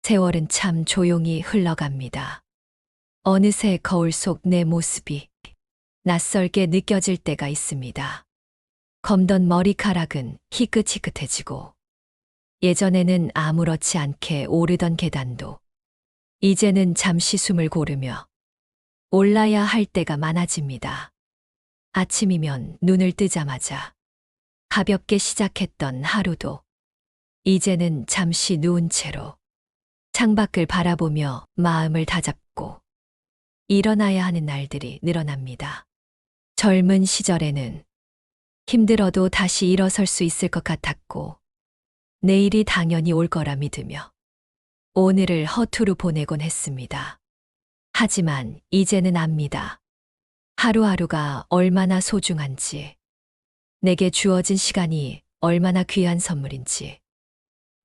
세월은 참 조용히 흘러갑니다. 어느새 거울 속 내 모습이 낯설게 느껴질 때가 있습니다. 검던 머리카락은 희끗희끗해지고 예전에는 아무렇지 않게 오르던 계단도 이제는 잠시 숨을 고르며 올라야 할 때가 많아집니다. 아침이면 눈을 뜨자마자 가볍게 시작했던 하루도 이제는 잠시 누운 채로 창밖을 바라보며 마음을 다잡고 일어나야 하는 날들이 늘어납니다. 젊은 시절에는 힘들어도 다시 일어설 수 있을 것 같았고 내일이 당연히 올 거라 믿으며 오늘을 허투루 보내곤 했습니다. 하지만 이제는 압니다. 하루하루가 얼마나 소중한지, 내게 주어진 시간이 얼마나 귀한 선물인지.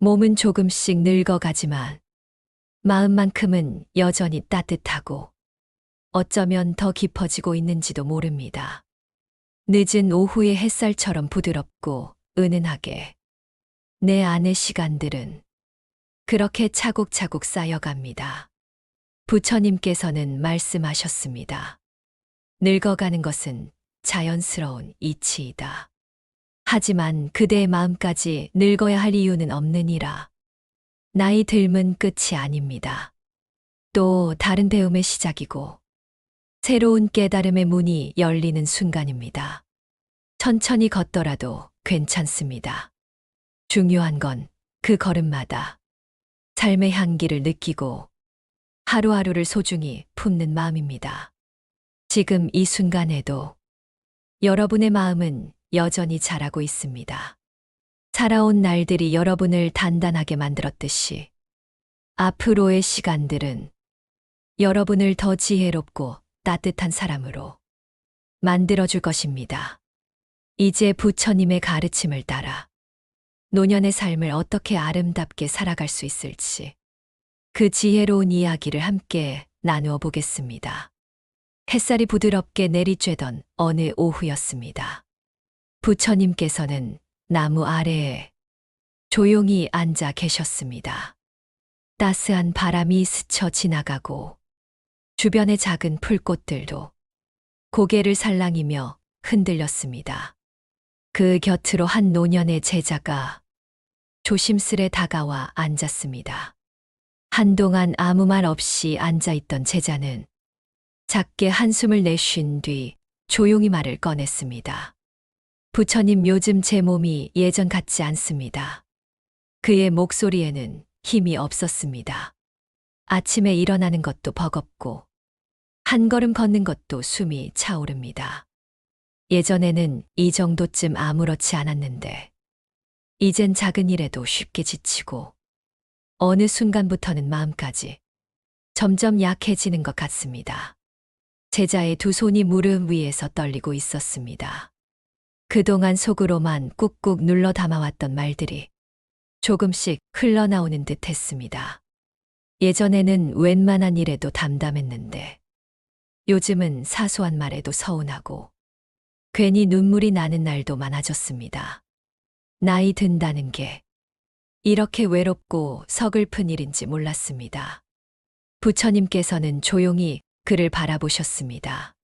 몸은 조금씩 늙어가지만 마음만큼은 여전히 따뜻하고 어쩌면 더 깊어지고 있는지도 모릅니다. 늦은 오후의 햇살처럼 부드럽고 은은하게 내 안의 시간들은 그렇게 차곡차곡 쌓여갑니다. 부처님께서는 말씀하셨습니다. 늙어가는 것은 자연스러운 이치이다. 하지만 그대의 마음까지 늙어야 할 이유는 없느니라. 나이 들면 끝이 아닙니다. 또 다른 배움의 시작이고 새로운 깨달음의 문이 열리는 순간입니다. 천천히 걷더라도 괜찮습니다. 중요한 건 그 걸음마다 삶의 향기를 느끼고 하루하루를 소중히 품는 마음입니다. 지금 이 순간에도 여러분의 마음은 여전히 자라고 있습니다. 살아온 날들이 여러분을 단단하게 만들었듯이 앞으로의 시간들은 여러분을 더 지혜롭고 따뜻한 사람으로 만들어줄 것입니다. 이제 부처님의 가르침을 따라 노년의 삶을 어떻게 아름답게 살아갈 수 있을지 그 지혜로운 이야기를 함께 나누어 보겠습니다. 햇살이 부드럽게 내리쬐던 어느 오후였습니다. 부처님께서는 나무 아래에 조용히 앉아 계셨습니다. 따스한 바람이 스쳐 지나가고 주변의 작은 풀꽃들도 고개를 살랑이며 흔들렸습니다. 그 곁으로 한 노년의 제자가 조심스레 다가와 앉았습니다. 한동안 아무 말 없이 앉아있던 제자는 작게 한숨을 내쉰 뒤 조용히 말을 꺼냈습니다. 부처님, 요즘 제 몸이 예전 같지 않습니다. 그의 목소리에는 힘이 없었습니다. 아침에 일어나는 것도 버겁고 한 걸음 걷는 것도 숨이 차오릅니다. 예전에는 이 정도쯤 아무렇지 않았는데 이젠 작은 일에도 쉽게 지치고 어느 순간부터는 마음까지 점점 약해지는 것 같습니다. 제자의 두 손이 무릎 위에서 떨리고 있었습니다. 그동안 속으로만 꾹꾹 눌러 담아왔던 말들이 조금씩 흘러나오는 듯 했습니다. 예전에는 웬만한 일에도 담담했는데 요즘은 사소한 말에도 서운하고 괜히 눈물이 나는 날도 많아졌습니다. 나이 든다는 게 이렇게 외롭고 서글픈 일인지 몰랐습니다. 부처님께서는 조용히 그를 바라보셨습니다.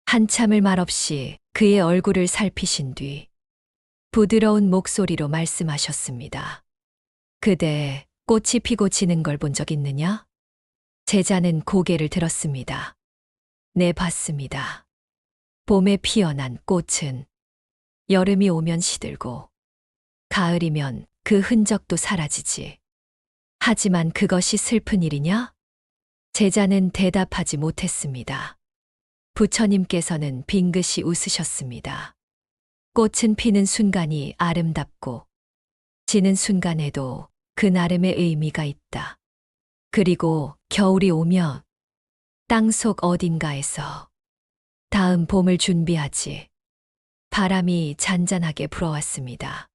한참을 말없이 그의 얼굴을 살피신 뒤 부드러운 목소리로 말씀하셨습니다. 그대 꽃이 피고 지는 걸 본 적 있느냐? 제자는 고개를 들었습니다. 네, 봤습니다. 봄에 피어난 꽃은 여름이 오면 시들고 가을이면 그 흔적도 사라지지. 하지만 그것이 슬픈 일이냐? 제자는 대답하지 못했습니다. 부처님께서는 빙긋이 웃으셨습니다. 꽃은 피는 순간이 아름답고 지는 순간에도 그 나름의 의미가 있다. 그리고 겨울이 오면 땅속 어딘가에서 다음 봄을 준비하지. 바람이 잔잔하게 불어왔습니다.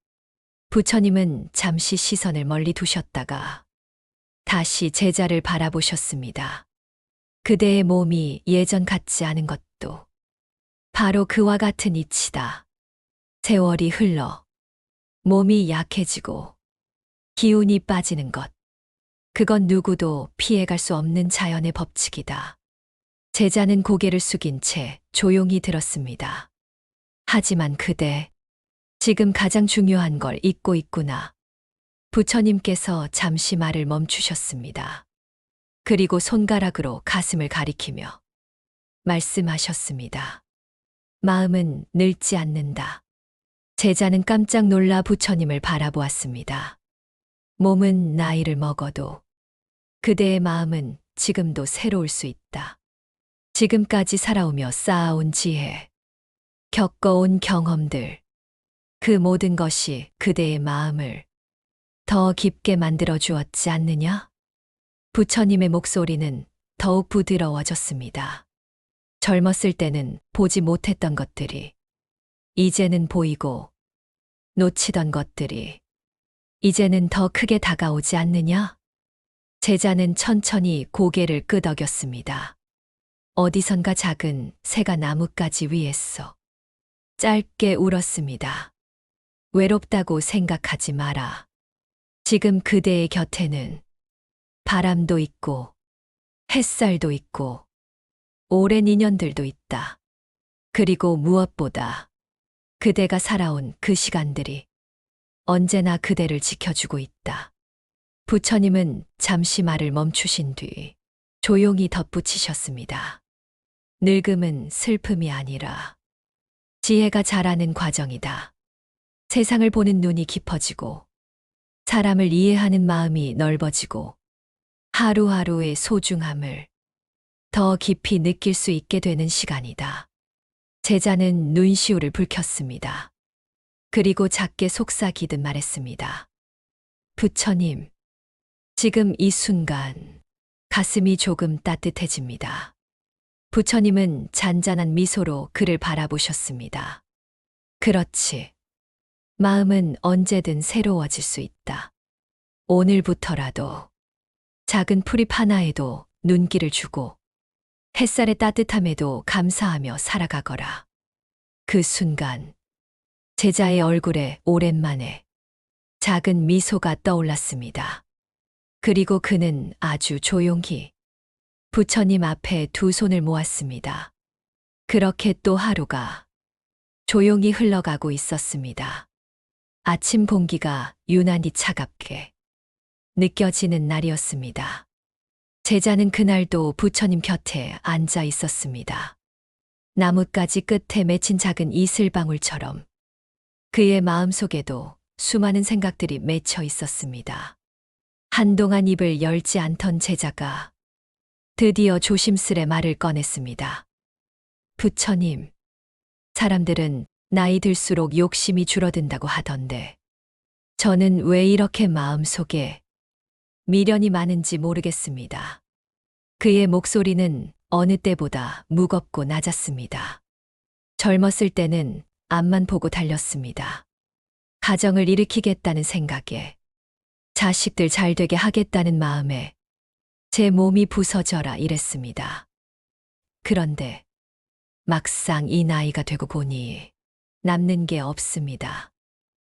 부처님은 잠시 시선을 멀리 두셨다가 다시 제자를 바라보셨습니다. 그대의 몸이 예전 같지 않은 것도 바로 그와 같은 이치다. 세월이 흘러 몸이 약해지고 기운이 빠지는 것, 그건 누구도 피해갈 수 없는 자연의 법칙이다. 제자는 고개를 숙인 채 조용히 들었습니다. 하지만 그대, 지금 가장 중요한 걸 잊고 있구나. 부처님께서 잠시 말을 멈추셨습니다. 그리고 손가락으로 가슴을 가리키며 말씀하셨습니다. 마음은 늙지 않는다. 제자는 깜짝 놀라 부처님을 바라보았습니다. 몸은 나이를 먹어도 그대의 마음은 지금도 새로울 수 있다. 지금까지 살아오며 쌓아온 지혜, 겪어온 경험들, 그 모든 것이 그대의 마음을 더 깊게 만들어 주었지 않느냐? 부처님의 목소리는 더욱 부드러워졌습니다. 젊었을 때는 보지 못했던 것들이 이제는 보이고, 놓치던 것들이 이제는 더 크게 다가오지 않느냐? 제자는 천천히 고개를 끄덕였습니다. 어디선가 작은 새가 나뭇가지 위에서 짧게 울었습니다. 외롭다고 생각하지 마라. 지금 그대의 곁에는 바람도 있고, 햇살도 있고, 오랜 인연들도 있다. 그리고 무엇보다 그대가 살아온 그 시간들이 언제나 그대를 지켜주고 있다. 부처님은 잠시 말을 멈추신 뒤 조용히 덧붙이셨습니다. 늙음은 슬픔이 아니라 지혜가 자라는 과정이다. 세상을 보는 눈이 깊어지고 사람을 이해하는 마음이 넓어지고 하루하루의 소중함을 더 깊이 느낄 수 있게 되는 시간이다. 제자는 눈시울을 붉혔습니다. 그리고 작게 속삭이듯 말했습니다. 부처님, 지금 이 순간 가슴이 조금 따뜻해집니다. 부처님은 잔잔한 미소로 그를 바라보셨습니다. 그렇지. 마음은 언제든 새로워질 수 있다. 오늘부터라도 작은 풀잎 하나에도 눈길을 주고 햇살의 따뜻함에도 감사하며 살아가거라. 그 순간 제자의 얼굴에 오랜만에 작은 미소가 떠올랐습니다. 그리고 그는 아주 조용히 부처님 앞에 두 손을 모았습니다. 그렇게 또 하루가 조용히 흘러가고 있었습니다. 아침 공기가 유난히 차갑게 느껴지는 날이었습니다. 제자는 그날도 부처님 곁에 앉아 있었습니다. 나뭇가지 끝에 맺힌 작은 이슬방울처럼 그의 마음속에도 수많은 생각들이 맺혀 있었습니다. 한동안 입을 열지 않던 제자가 드디어 조심스레 말을 꺼냈습니다. 부처님, 사람들은 나이 들수록 욕심이 줄어든다고 하던데 저는 왜 이렇게 마음속에 미련이 많은지 모르겠습니다. 그의 목소리는 어느 때보다 무겁고 낮았습니다. 젊었을 때는 앞만 보고 달렸습니다. 가정을 일으키겠다는 생각에, 자식들 잘 되게 하겠다는 마음에 제 몸이 부서져라 이랬습니다. 그런데 막상 이 나이가 되고 보니 남는 게 없습니다.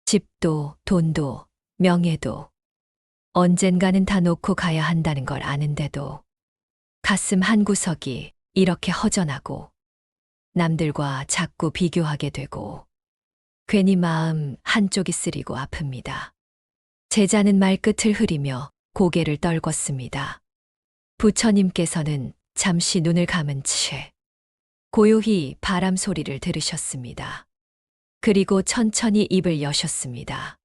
집도, 돈도, 명예도 언젠가는 다 놓고 가야 한다는 걸 아는데도 가슴 한구석이 이렇게 허전하고 남들과 자꾸 비교하게 되고 괜히 마음 한쪽이 쓰리고 아픕니다. 제자는 말끝을 흐리며 고개를 떨궜습니다. 부처님께서는 잠시 눈을 감은 채 고요히 바람 소리를 들으셨습니다. 그리고 천천히 입을 여셨습니다.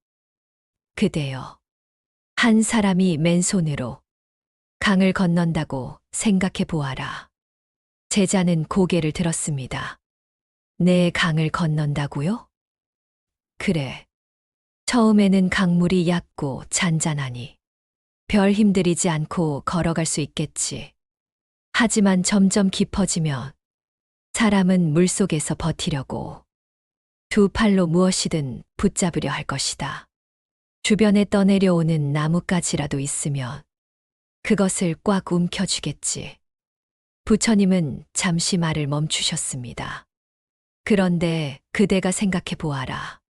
그대여, 한 사람이 맨손으로 강을 건넌다고 생각해 보아라. 제자는 고개를 들었습니다. 내 강을 건넌다고요? 그래. 처음에는 강물이 얕고 잔잔하니 별 힘들이지 않고 걸어갈 수 있겠지. 하지만 점점 깊어지면 사람은 물속에서 버티려고 두 팔로 무엇이든 붙잡으려 할 것이다. 주변에 떠내려오는 나뭇가지라도 있으면 그것을 꽉 움켜쥐겠지. 부처님은 잠시 말을 멈추셨습니다. 그런데 그대가 생각해 보아라.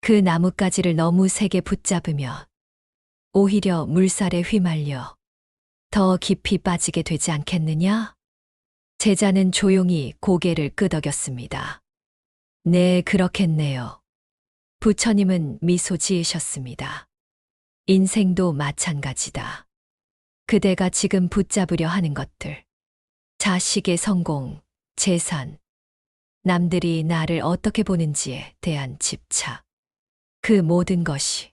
그 나뭇가지를 너무 세게 붙잡으면 오히려 물살에 휘말려 더 깊이 빠지게 되지 않겠느냐? 제자는 조용히 고개를 끄덕였습니다. 네, 그렇겠네요. 부처님은 미소 지으셨습니다. 인생도 마찬가지다. 그대가 지금 붙잡으려 하는 것들, 자식의 성공, 재산, 남들이 나를 어떻게 보는지에 대한 집착, 그 모든 것이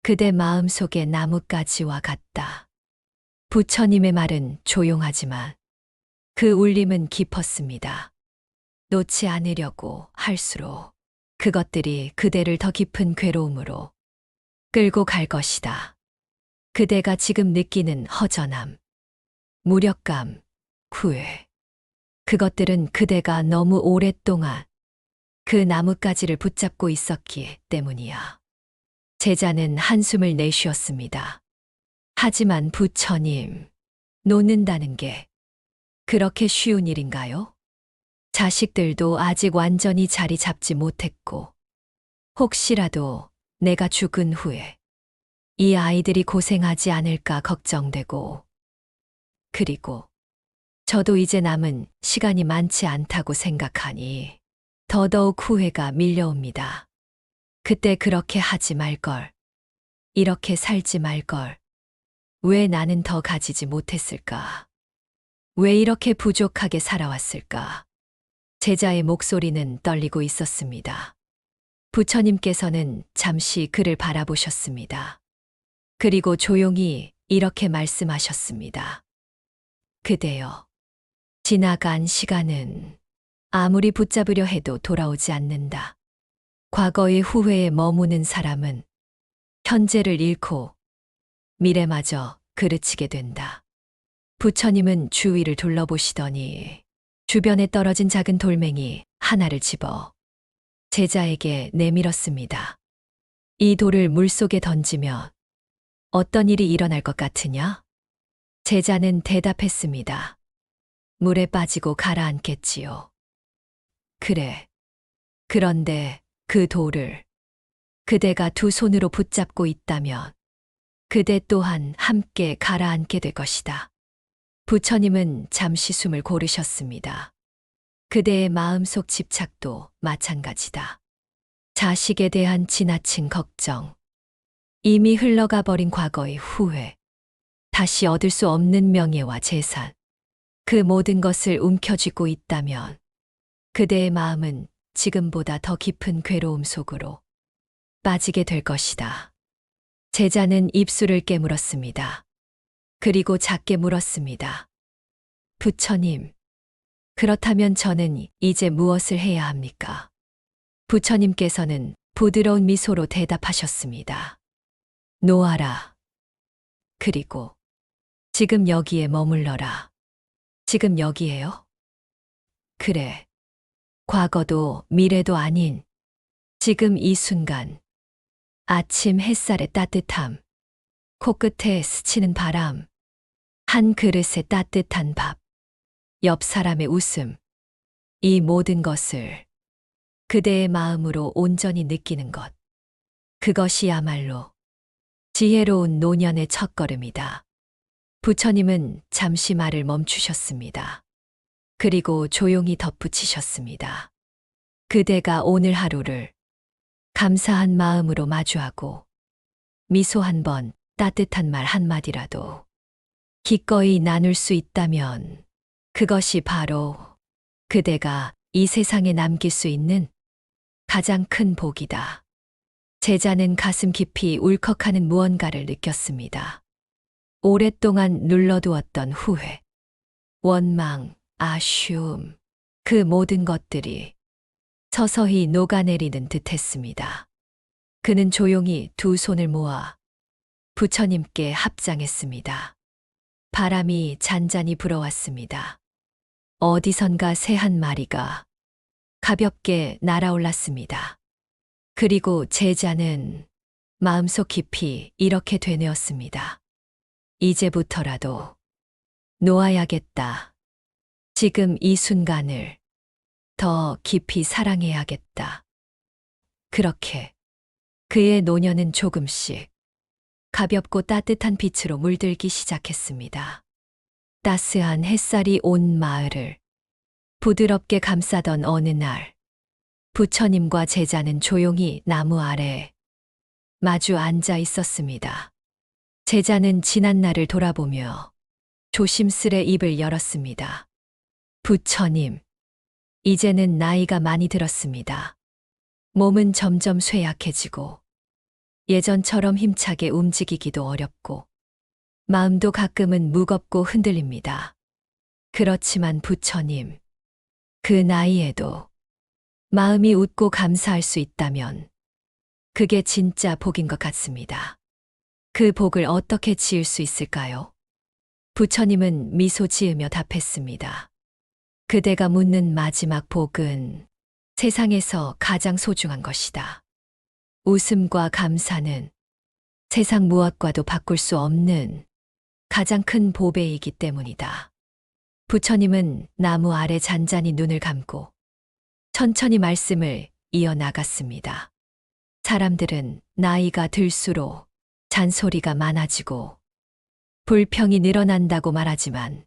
그대 마음속의 나뭇가지와 같다. 부처님의 말은 조용하지만 그 울림은 깊었습니다. 놓지 않으려고 할수록 그것들이 그대를 더 깊은 괴로움으로 끌고 갈 것이다. 그대가 지금 느끼는 허전함, 무력감, 후회. 그것들은 그대가 너무 오랫동안 그 나뭇가지를 붙잡고 있었기 때문이야. 제자는 한숨을 내쉬었습니다. 하지만 부처님, 놓는다는 게 그렇게 쉬운 일인가요? 자식들도 아직 완전히 자리 잡지 못했고, 혹시라도 내가 죽은 후에 이 아이들이 고생하지 않을까 걱정되고, 그리고 저도 이제 남은 시간이 많지 않다고 생각하니 더더욱 후회가 밀려옵니다. 그때 그렇게 하지 말걸. 이렇게 살지 말걸. 왜 나는 더 가지지 못했을까? 왜 이렇게 부족하게 살아왔을까? 제자의 목소리는 떨리고 있었습니다. 부처님께서는 잠시 그를 바라보셨습니다. 그리고 조용히 이렇게 말씀하셨습니다. 그대여, 지나간 시간은 아무리 붙잡으려 해도 돌아오지 않는다. 과거의 후회에 머무는 사람은 현재를 잃고 미래마저 그르치게 된다. 부처님은 주위를 둘러보시더니 주변에 떨어진 작은 돌멩이 하나를 집어 제자에게 내밀었습니다. 이 돌을 물속에 던지면 어떤 일이 일어날 것 같으냐? 제자는 대답했습니다. 물에 빠지고 가라앉겠지요. 그래. 그런데 그 돌을 그대가 두 손으로 붙잡고 있다면 그대 또한 함께 가라앉게 될 것이다. 부처님은 잠시 숨을 고르셨습니다. 그대의 마음속 집착도 마찬가지다. 자식에 대한 지나친 걱정, 이미 흘러가 버린 과거의 후회, 다시 얻을 수 없는 명예와 재산, 그 모든 것을 움켜쥐고 있다면 그대의 마음은 지금보다 더 깊은 괴로움 속으로 빠지게 될 것이다. 제자는 입술을 깨물었습니다. 그리고 작게 물었습니다. 부처님, 그렇다면 저는 이제 무엇을 해야 합니까? 부처님께서는 부드러운 미소로 대답하셨습니다. 놓아라. 그리고 지금 여기에 머물러라. 지금 여기에요? 그래. 과거도 미래도 아닌 지금 이 순간. 아침 햇살의 따뜻함, 코끝에 스치는 바람, 한 그릇의 따뜻한 밥, 옆 사람의 웃음, 이 모든 것을 그대의 마음으로 온전히 느끼는 것. 그것이야말로 지혜로운 노년의 첫걸음이다. 부처님은 잠시 말을 멈추셨습니다. 그리고 조용히 덧붙이셨습니다. 그대가 오늘 하루를 감사한 마음으로 마주하고 미소 한 번, 따뜻한 말 한마디라도 기꺼이 나눌 수 있다면 그것이 바로 그대가 이 세상에 남길 수 있는 가장 큰 복이다. 제자는 가슴 깊이 울컥하는 무언가를 느꼈습니다. 오랫동안 눌러두었던 후회, 원망, 아쉬움, 그 모든 것들이 서서히 녹아내리는 듯 했습니다. 그는 조용히 두 손을 모아 부처님께 합장했습니다. 바람이 잔잔히 불어왔습니다. 어디선가 새 한 마리가 가볍게 날아올랐습니다. 그리고 제자는 마음속 깊이 이렇게 되뇌었습니다. 이제부터라도 놓아야겠다. 지금 이 순간을 더 깊이 사랑해야겠다. 그렇게 그의 노년은 조금씩 가볍고 따뜻한 빛으로 물들기 시작했습니다. 따스한 햇살이 온 마을을 부드럽게 감싸던 어느 날, 부처님과 제자는 조용히 나무 아래에 마주 앉아 있었습니다. 제자는 지난 날을 돌아보며 조심스레 입을 열었습니다. 부처님, 이제는 나이가 많이 들었습니다. 몸은 점점 쇠약해지고 예전처럼 힘차게 움직이기도 어렵고 마음도 가끔은 무겁고 흔들립니다. 그렇지만 부처님, 그 나이에도 마음이 웃고 감사할 수 있다면 그게 진짜 복인 것 같습니다. 그 복을 어떻게 지을 수 있을까요? 부처님은 미소 지으며 답했습니다. 그대가 묻는 마지막 복은 세상에서 가장 소중한 것이다. 웃음과 감사는 세상 무엇과도 바꿀 수 없는 가장 큰 보배이기 때문이다. 부처님은 나무 아래 잔잔히 눈을 감고 천천히 말씀을 이어나갔습니다. 사람들은 나이가 들수록 잔소리가 많아지고 불평이 늘어난다고 말하지만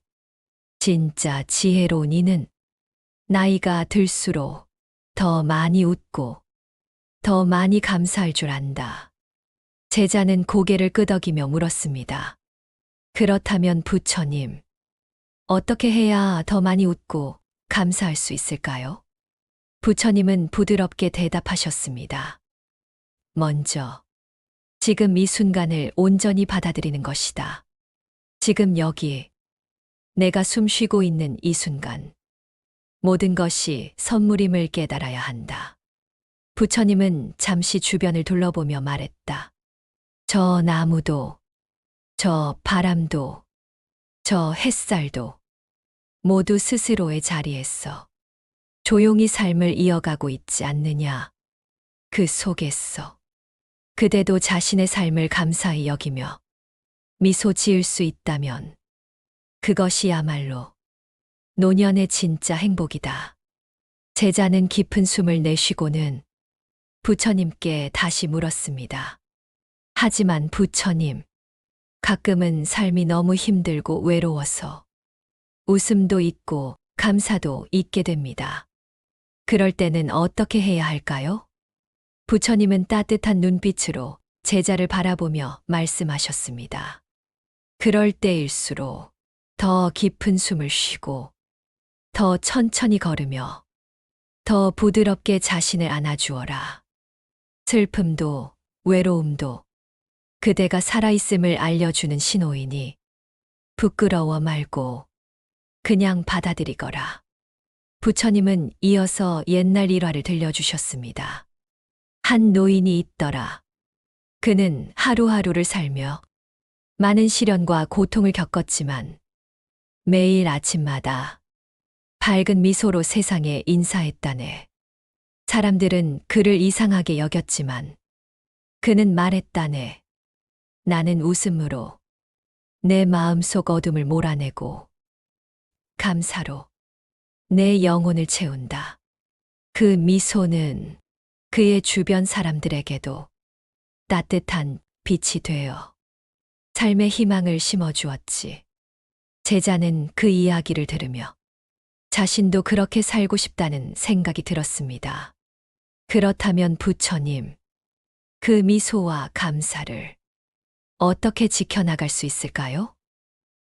진짜 지혜로운 이는 나이가 들수록 더 많이 웃고 더 많이 감사할 줄 안다. 제자는 고개를 끄덕이며 물었습니다. 그렇다면 부처님, 어떻게 해야 더 많이 웃고 감사할 수 있을까요? 부처님은 부드럽게 대답하셨습니다. 먼저, 지금 이 순간을 온전히 받아들이는 것이다. 지금 여기, 내가 숨 쉬고 있는 이 순간, 모든 것이 선물임을 깨달아야 한다. 부처님은 잠시 주변을 둘러보며 말했다. 저 나무도, 저 바람도, 저 햇살도 모두 스스로의 자리에서 조용히 삶을 이어가고 있지 않느냐. 그 속에서 그대도 자신의 삶을 감사히 여기며 미소 지을 수 있다면 그것이야말로 노년의 진짜 행복이다. 제자는 깊은 숨을 내쉬고는 부처님께 다시 물었습니다. 하지만 부처님, 가끔은 삶이 너무 힘들고 외로워서 웃음도 있고 감사도 있게 됩니다. 그럴 때는 어떻게 해야 할까요? 부처님은 따뜻한 눈빛으로 제자를 바라보며 말씀하셨습니다. 그럴 때일수록 더 깊은 숨을 쉬고 더 천천히 걸으며 더 부드럽게 자신을 안아주어라. 슬픔도 외로움도 그대가 살아있음을 알려주는 신호이니 부끄러워 말고 그냥 받아들이거라. 부처님은 이어서 옛날 일화를 들려주셨습니다. 한 노인이 있더라. 그는 하루하루를 살며 많은 시련과 고통을 겪었지만 매일 아침마다 밝은 미소로 세상에 인사했다네. 사람들은 그를 이상하게 여겼지만 그는 말했다네. 나는 웃음으로 내 마음속 어둠을 몰아내고 감사로 내 영혼을 채운다. 그 미소는 그의 주변 사람들에게도 따뜻한 빛이 되어 삶의 희망을 심어주었지. 제자는 그 이야기를 들으며 자신도 그렇게 살고 싶다는 생각이 들었습니다. 그렇다면 부처님, 그 미소와 감사를 어떻게 지켜나갈 수 있을까요?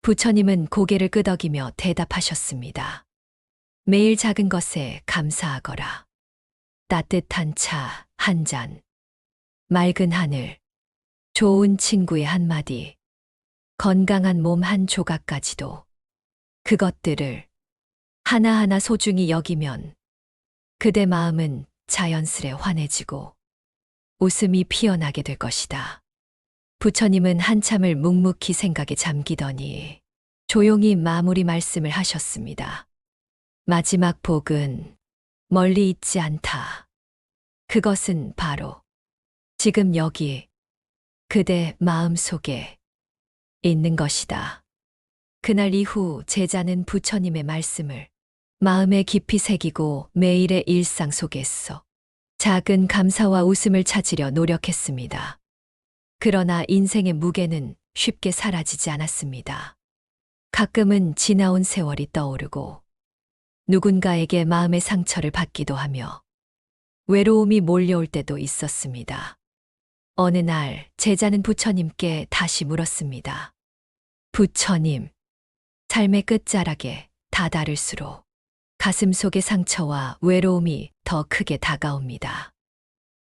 부처님은 고개를 끄덕이며 대답하셨습니다. 매일 작은 것에 감사하거라. 따뜻한 차 한 잔, 맑은 하늘, 좋은 친구의 한마디, 건강한 몸 한 조각까지도 그것들을 하나하나 소중히 여기면 그대 마음은 자연스레 환해지고 웃음이 피어나게 될 것이다. 부처님은 한참을 묵묵히 생각에 잠기더니 조용히 마무리 말씀을 하셨습니다. 마지막 복은 멀리 있지 않다. 그것은 바로 지금 여기 그대 마음 속에 있는 것이다. 그날 이후 제자는 부처님의 말씀을 마음에 깊이 새기고 매일의 일상 속에서 작은 감사와 웃음을 찾으려 노력했습니다. 그러나 인생의 무게는 쉽게 사라지지 않았습니다. 가끔은 지나온 세월이 떠오르고 누군가에게 마음의 상처를 받기도 하며 외로움이 몰려올 때도 있었습니다. 어느 날 제자는 부처님께 다시 물었습니다. 부처님, 삶의 끝자락에 다다를수록 가슴 속의 상처와 외로움이 더 크게 다가옵니다.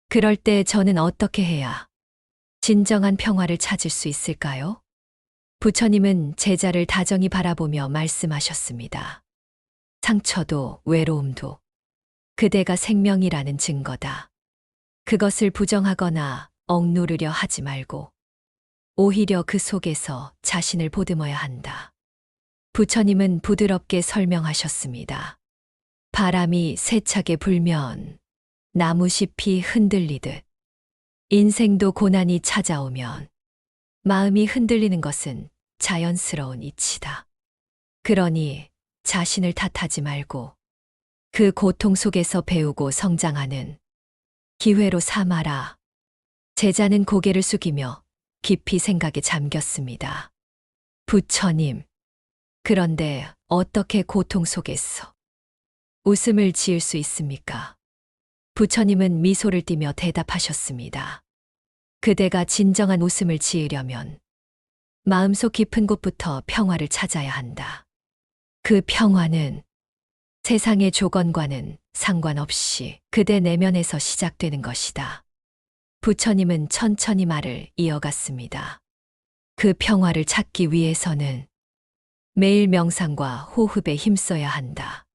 그럴 때 저는 어떻게 해야 진정한 평화를 찾을 수 있을까요? 부처님은 제자를 다정히 바라보며 말씀하셨습니다. 상처도 외로움도 그대가 생명이라는 증거다. 그것을 부정하거나 억누르려 하지 말고 오히려 그 속에서 자신을 보듬어야 한다. 부처님은 부드럽게 설명하셨습니다. 바람이 세차게 불면 나무잎이 흔들리듯 인생도 고난이 찾아오면 마음이 흔들리는 것은 자연스러운 이치다. 그러니 자신을 탓하지 말고 그 고통 속에서 배우고 성장하는 기회로 삼아라. 제자는 고개를 숙이며 깊이 생각에 잠겼습니다. 부처님, 그런데 어떻게 고통 속에서 웃음을 지을 수 있습니까? 부처님은 미소를 띠며 대답하셨습니다. 그대가 진정한 웃음을 지으려면 마음속 깊은 곳부터 평화를 찾아야 한다. 그 평화는 세상의 조건과는 상관없이 그대 내면에서 시작되는 것이다. 부처님은 천천히 말을 이어갔습니다. 그 평화를 찾기 위해서는 매일 명상과 호흡에 힘써야 한다.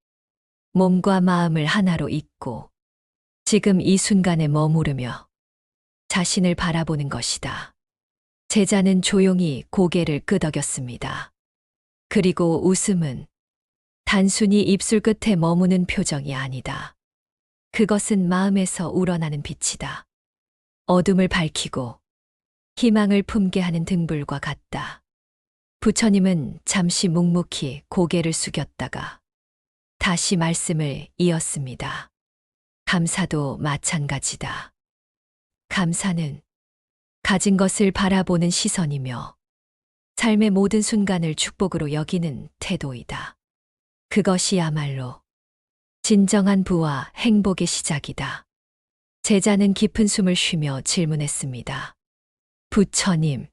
몸과 마음을 하나로 잇고 지금 이 순간에 머무르며 자신을 바라보는 것이다. 제자는 조용히 고개를 끄덕였습니다. 그리고 웃음은 단순히 입술 끝에 머무는 표정이 아니다. 그것은 마음에서 우러나는 빛이다. 어둠을 밝히고 희망을 품게 하는 등불과 같다. 부처님은 잠시 묵묵히 고개를 숙였다가 다시 말씀을 이었습니다. 감사도 마찬가지다. 감사는 가진 것을 바라보는 시선이며 삶의 모든 순간을 축복으로 여기는 태도이다. 그것이야말로 진정한 부와 행복의 시작이다. 제자는 깊은 숨을 쉬며 질문했습니다. 부처님,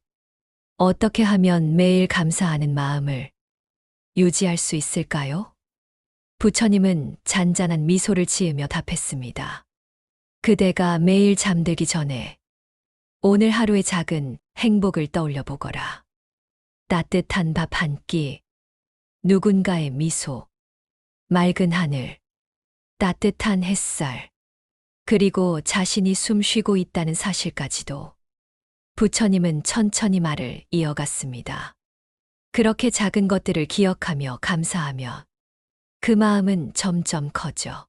어떻게 하면 매일 감사하는 마음을 유지할 수 있을까요? 부처님은 잔잔한 미소를 지으며 답했습니다. 그대가 매일 잠들기 전에 오늘 하루의 작은 행복을 떠올려 보거라. 따뜻한 밥 한 끼, 누군가의 미소, 맑은 하늘, 따뜻한 햇살, 그리고 자신이 숨 쉬고 있다는 사실까지도. 부처님은 천천히 말을 이어갔습니다. 그렇게 작은 것들을 기억하며 감사하며 그 마음은 점점 커져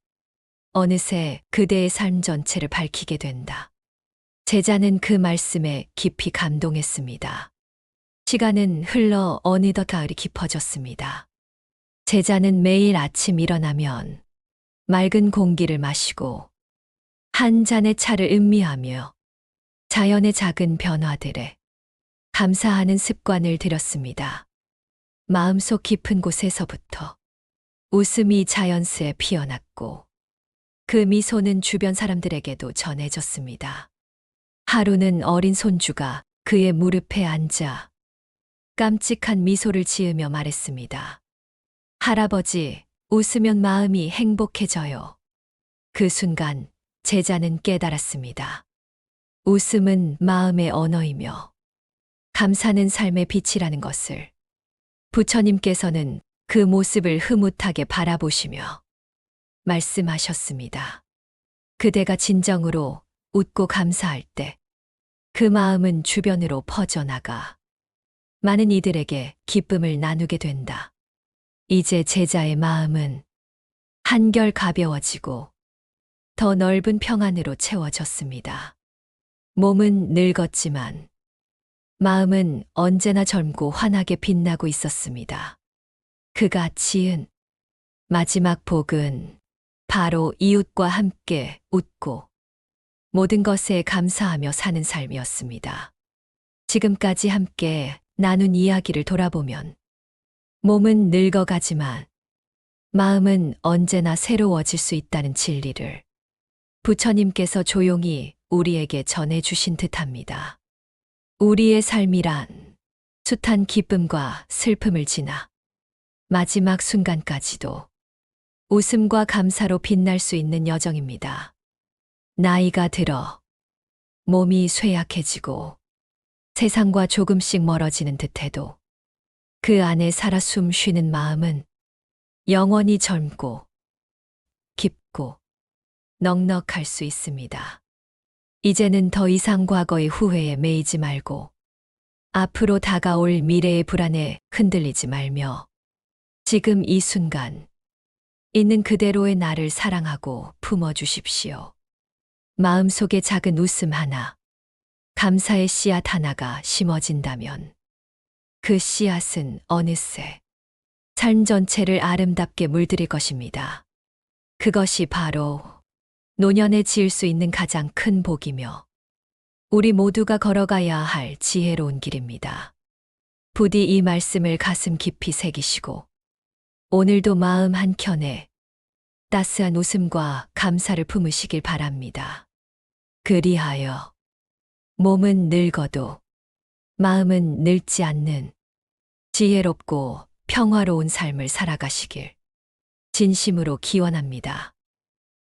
어느새 그대의 삶 전체를 밝히게 된다. 제자는 그 말씀에 깊이 감동했습니다. 시간은 흘러 어느덧 가을이 깊어졌습니다. 제자는 매일 아침 일어나면 맑은 공기를 마시고 한 잔의 차를 음미하며 자연의 작은 변화들에 감사하는 습관을 들였습니다. 마음속 깊은 곳에서부터 웃음이 자연스레 피어났고 그 미소는 주변 사람들에게도 전해졌습니다. 하루는 어린 손주가 그의 무릎에 앉아 깜찍한 미소를 지으며 말했습니다. 할아버지, 웃으면 마음이 행복해져요. 그 순간 제자는 깨달았습니다. 웃음은 마음의 언어이며 감사는 삶의 빛이라는 것을. 부처님께서는 그 모습을 흐뭇하게 바라보시며 말씀하셨습니다. 그대가 진정으로 웃고 감사할 때 그 마음은 주변으로 퍼져나가 많은 이들에게 기쁨을 나누게 된다. 이제 제자의 마음은 한결 가벼워지고 더 넓은 평안으로 채워졌습니다. 몸은 늙었지만 마음은 언제나 젊고 환하게 빛나고 있었습니다. 그가 지은 마지막 복은 바로 이웃과 함께 웃고 모든 것에 감사하며 사는 삶이었습니다. 지금까지 함께 나눈 이야기를 돌아보면 몸은 늙어가지만 마음은 언제나 새로워질 수 있다는 진리를 부처님께서 조용히 우리에게 전해주신 듯합니다. 우리의 삶이란 숱한 기쁨과 슬픔을 지나 마지막 순간까지도 웃음과 감사로 빛날 수 있는 여정입니다. 나이가 들어 몸이 쇠약해지고 세상과 조금씩 멀어지는 듯해도 그 안에 살아 숨 쉬는 마음은 영원히 젊고 깊고 넉넉할 수 있습니다. 이제는 더 이상 과거의 후회에 매이지 말고 앞으로 다가올 미래의 불안에 흔들리지 말며 지금 이 순간 있는 그대로의 나를 사랑하고 품어주십시오. 마음속에 작은 웃음 하나, 감사의 씨앗 하나가 심어진다면 그 씨앗은 어느새 삶 전체를 아름답게 물들일 것입니다. 그것이 바로 노년에 지을 수 있는 가장 큰 복이며 우리 모두가 걸어가야 할 지혜로운 길입니다. 부디 이 말씀을 가슴 깊이 새기시고 오늘도 마음 한켠에 따스한 웃음과 감사를 품으시길 바랍니다. 그리하여 몸은 늙어도 마음은 늙지 않는 지혜롭고 평화로운 삶을 살아가시길 진심으로 기원합니다.